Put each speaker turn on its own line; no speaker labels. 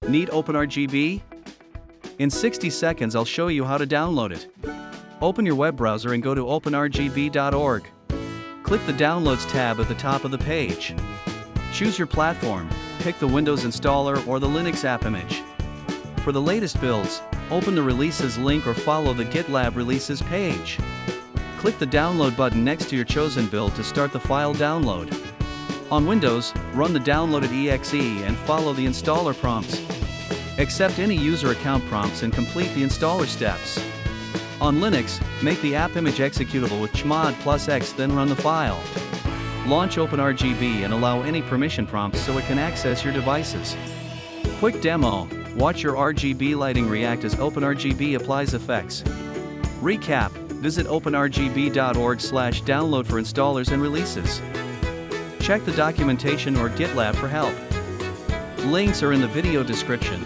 Need OpenRGB? In 60 seconds I'll show you how to download it. Open your web browser and go to openrgb.org. Click the Downloads tab at the top of the page. Choose your platform, pick the Windows installer or the Linux app image. For the latest builds, open the Releases link or follow the GitLab Releases page. Click the Download button next to your chosen build to start the file download. On Windows, run the downloaded exe and follow the installer prompts. Accept any user account prompts and complete the installer steps. On Linux, make the app image executable with chmod +x, then run the file. Launch OpenRGB and allow any permission prompts so it can access your devices. Quick demo: watch your RGB lighting react as OpenRGB applies effects. Recap: visit openrgb.org/download for installers and releases. Check the documentation or GitLab for help. Links are in the video description.